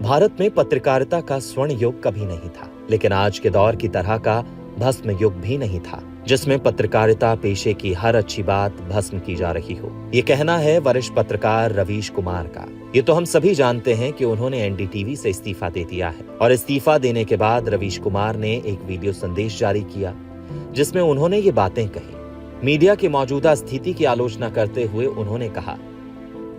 भारत में पत्रकारिता का स्वर्ण युग कभी नहीं था, लेकिन आज के दौर की तरह का भस्म युग भी नहीं था, जिसमें पत्रकारिता पेशे की हर अच्छी बात भस्म की जा रही हो। ये कहना है वरिष्ठ पत्रकार रवीश कुमार का। ये तो हम सभी जानते हैं कि उन्होंने एनडीटीवी से इस्तीफा दे दिया है और इस्तीफा देने के बाद रवीश कुमार ने एक वीडियो संदेश जारी किया, जिसमें उन्होंने ये बातें कही। मीडिया की मौजूदा स्थिति की आलोचना करते हुए उन्होंने कहा,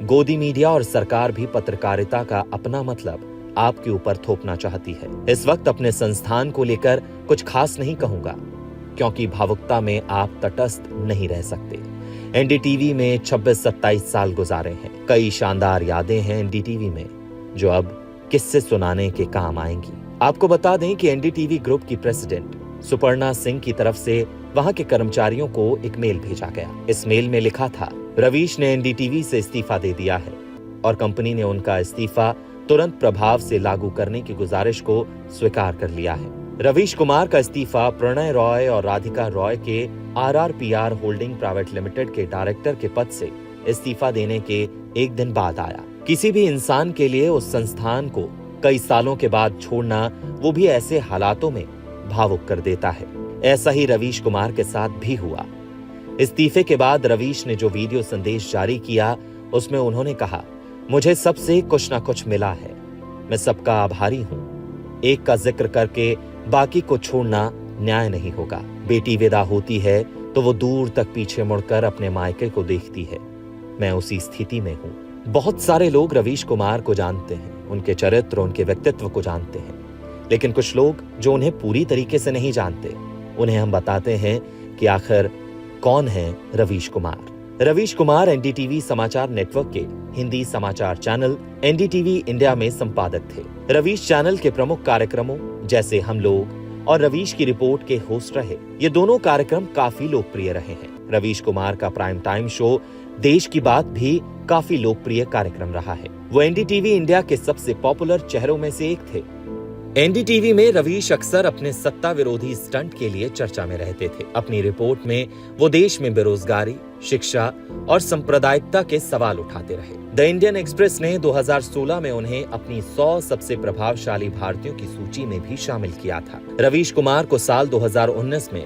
गोदी मीडिया और सरकार भी पत्रकारिता का अपना मतलब आपके ऊपर थोपना चाहती है। इस वक्त अपने संस्थान को लेकर कुछ खास नहीं कहूंगा, क्योंकि भावुकता में आप तटस्थ नहीं रह सकते। एनडीटीवी में 26-27 साल गुजारे हैं। कई शानदार यादें हैं एनडीटीवी में, जो अब किस्से सुनाने के काम आएंगी। आपको बता दें कि एनडीटीवी ग्रुप की प्रेसिडेंट सुपर्णा सिंह की तरफ से वहां के कर्मचारियों को एक मेल भेजा गया। इस मेल में लिखा था, रवीश ने एनडीटीवी से इस्तीफा दे दिया है और कंपनी ने उनका इस्तीफा तुरंत प्रभाव से लागू करने की गुजारिश को स्वीकार कर लिया है। रवीश कुमार का इस्तीफा प्रणय रॉय और राधिका रॉय के आरआरपीआर होल्डिंग प्राइवेट लिमिटेड के डायरेक्टर के पद से इस्तीफा देने के एक दिन बाद आया। किसी भी इंसान के लिए उस संस्थान को कई सालों के बाद छोड़ना, वो भी ऐसे हालातों में, भावुक कर देता है। ऐसा ही रवीश कुमार के साथ भी हुआ। इस्तीफे के बाद रवीश ने जो वीडियो संदेश जारी किया, उसमें उन्होंने कहा, मुझे सबसे कुछ ना कुछ मिला है, मैं सबका आभारी हूँ। एक का जिक्र करके बाकी को छोड़ना न्याय नहीं होगा। बेटी विदा होती है तो वो दूर तक पीछे मुड़कर अपने मायके को देखती है। मैं उसी स्थिति में हूँ। बहुत सारे लोग रवीश कुमार को जानते हैं, उनके चरित्र, उनके व्यक्तित्व को जानते हैं, लेकिन कुछ लोग जो उन्हें पूरी तरीके से नहीं जानते, उन्हें हम बताते हैं कि आखिर कौन है रवीश कुमार। रवीश कुमार एनडीटीवी समाचार नेटवर्क के हिंदी समाचार चैनल एनडीटीवी इंडिया में संपादक थे। रवीश चैनल के प्रमुख कार्यक्रमों जैसे हम लोग और रवीश की रिपोर्ट के होस्ट रहे। ये दोनों कार्यक्रम काफी लोकप्रिय रहे हैं। रवीश कुमार का प्राइम टाइम शो देश की बात भी काफी लोकप्रिय कार्यक्रम रहा है। वो एनडीटीवी इंडिया के सबसे पॉपुलर चेहरों में से एक थे। एनडीटीवी में रवीश अक्सर अपने सत्ता विरोधी स्टंट के लिए चर्चा में रहते थे। अपनी रिपोर्ट में वो देश में बेरोजगारी, शिक्षा और सांप्रदायिकता के सवाल उठाते रहे। द इंडियन एक्सप्रेस ने 2016 में उन्हें अपनी 100 सबसे प्रभावशाली भारतीयों की सूची में भी शामिल किया था। रवीश कुमार को साल 2019 में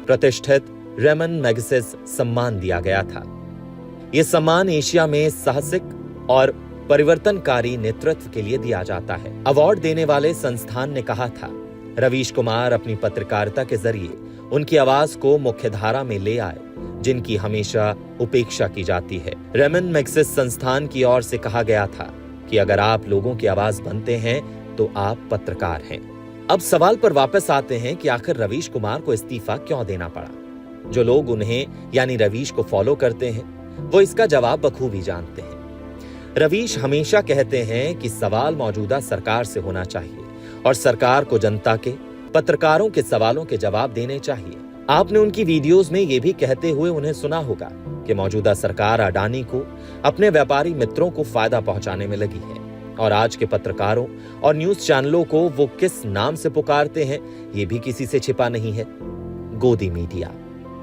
प्रतिष्ठित रेमन मैगसेस सम्मान दिया गया था। ये सम्मान एशिया में साहसिक और परिवर्तनकारी नेतृत्व के लिए दिया जाता है। अवार्ड देने वाले संस्थान ने कहा था, रवीश कुमार अपनी पत्रकारिता के जरिए उनकी आवाज को मुख्यधारा में ले आए, जिनकी हमेशा उपेक्षा की जाती है। रेमन मैगसेस संस्थान की ओर से कहा गया था कि अगर आप लोगों की आवाज बनते हैं तो आप पत्रकार हैं। अब सवाल पर वापस आते हैं कि आखिर रवीश कुमार को इस्तीफा क्यों देना पड़ा। जो लोग उन्हें यानी रवीश को फॉलो करते हैं, वो इसका जवाब बखूबी जानते हैं। रवीश हमेशा कहते हैं कि सवाल मौजूदा सरकार से होना चाहिए और सरकार को जनता के, पत्रकारों के सवालों के जवाब देने चाहिए। आपने उनकी वीडियोस में ये भी कहते हुए उन्हें सुना होगा कि मौजूदा सरकार अडानी को, अपने व्यापारी मित्रों को फायदा पहुंचाने में लगी है और आज के पत्रकारों और न्यूज चैनलों को वो किस नाम से पुकारते हैं, ये भी किसी से छिपा नहीं है, गोदी मीडिया।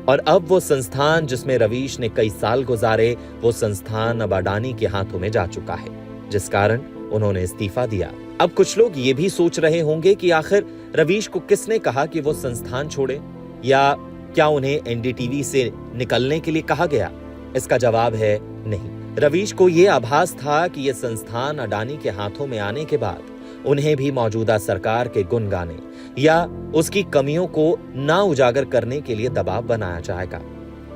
और अब वो संस्थान जिसमें रवीश ने कई साल गुजारे, वो संस्थान अब अडानी के हाथों में जा चुका है, जिस कारण उन्होंने इस्तीफा दिया। अब कुछ लोग ये भी सोच रहे होंगे कि आखिर रवीश को किसने कहा कि वो संस्थान छोड़े, या क्या उन्हें एनडीटीवी से निकलने के लिए कहा गया। इसका जवाब है नहीं। रवीश को ये आभास था कि ये संस्थान अडानी के हाथों में आने के बाद उन्हें भी मौजूदा सरकार के गुण गाने या उसकी कमियों को ना उजागर करने के लिए दबाव बनाया जाएगा।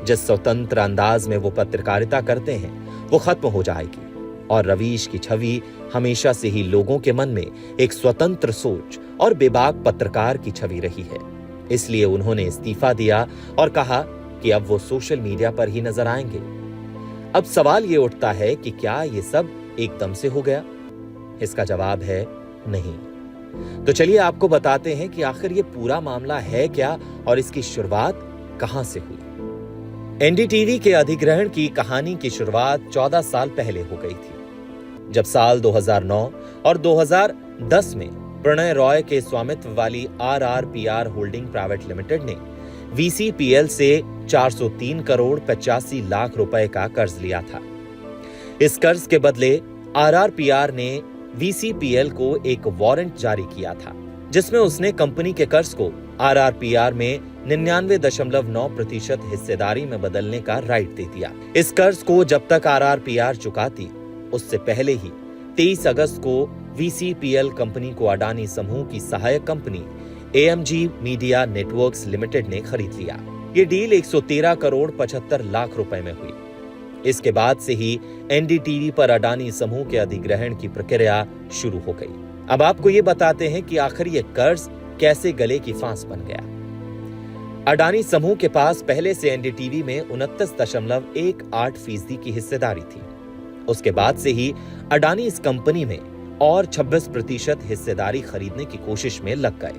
जिस स्वतंत्र अंदाज में वो पत्रकारिता करते हैं, वो खत्म हो जाएगी और रवीश की छवि हमेशा से ही लोगों के मन में एक स्वतंत्र सोच और बेबाक पत्रकार की छवि रही है। इसलिए उन्होंने इस्तीफा दिया और कहा कि अब वो सोशल मीडिया पर ही नजर आएंगे। अब सवाल ये उठता है कि क्या ये सब एकदम से हो गया? इसका जवाब है नहीं। तो चलिए आपको बताते हैं कि आखिर ये पूरा मामला है क्या और इसकी शुरुआत कहां से हुई। एनडीटीवी के अधिग्रहण की कहानी की शुरुआत 14 साल पहले हो गई थी, जब साल 2009 और 2010 में प्रणय रॉय के स्वामित्व वाली आरआरपीआर होल्डिंग प्राइवेट लिमिटेड ने वीसीपीएल से 403 करोड़ 85 लाख रुपए का कर्ज लिया था। इस कर्ज के बदले आरआरपीआर ने VCPL को एक वारंट जारी किया था, जिसमें उसने कंपनी के कर्ज को RRPR में 99.9% हिस्सेदारी में बदलने का राइट दे दिया। इस कर्ज को जब तक RRPR चुकाती, उससे पहले ही 23 अगस्त को VCPL कंपनी को अडानी समूह की सहायक company AMG media networks limited ने खरीद लिया। ये डील 113 करोड़ 75 लाख रुपए में हुई। इसके बाद से ही NDTV पर अडानी समूह के अधिग्रहण की प्रक्रिया शुरू हो गई। अब आपको ये बताते हैं कि आखिर ये कर्ज कैसे गले की फांस बन गया। अडानी समूह के पास पहले से NDTV में 29.18% की हिस्सेदारी थी। उसके बाद से ही अडानी इस कंपनी में और 26% हिस्सेदारी खरीदने की कोशिश में लग गए।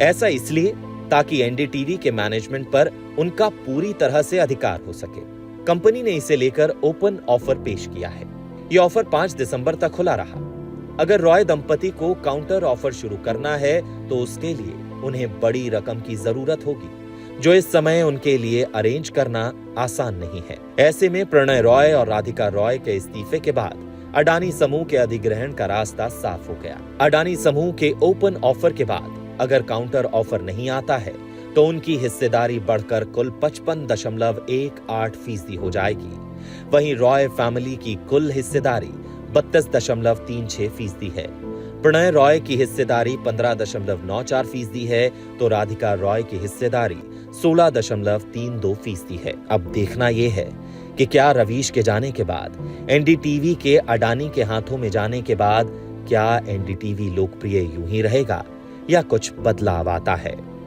ऐसा इसलिए ताकि NDTV के मैनेजमेंट पर उनका पूरी तरह से अधिकार हो सके। कंपनी ने इसे लेकर ओपन ऑफर पेश किया है। यह ऑफर 5 दिसंबर तक खुला रहा। अगर रॉय दंपति को काउंटर ऑफर शुरू करना है तो उसके लिए उन्हें बड़ी रकम की जरूरत होगी, जो इस समय उनके लिए अरेंज करना आसान नहीं है। ऐसे में प्रणय रॉय और राधिका रॉय के इस्तीफे के बाद अडानी समूह के अधिग्रहण का रास्ता साफ हो गया। अडानी समूह के ओपन ऑफर के बाद अगर काउंटर ऑफर नहीं आता है तो उनकी हिस्सेदारी बढ़कर कुल 55.18% हो जाएगी। वहीं रॉय फैमिली की कुल हिस्सेदारी 32.36% है। प्रणय रॉय की हिस्सेदारी 15.94% है तो राधिका रॉय की हिस्सेदारी 16.32% है। अब देखना यह है कि क्या रवीश के जाने के बाद, NDTV के अडानी के हाथों में जाने के बाद क्या NDTV लोकप्रिय यूं ही रहेगा या कुछ बदलाव आता है।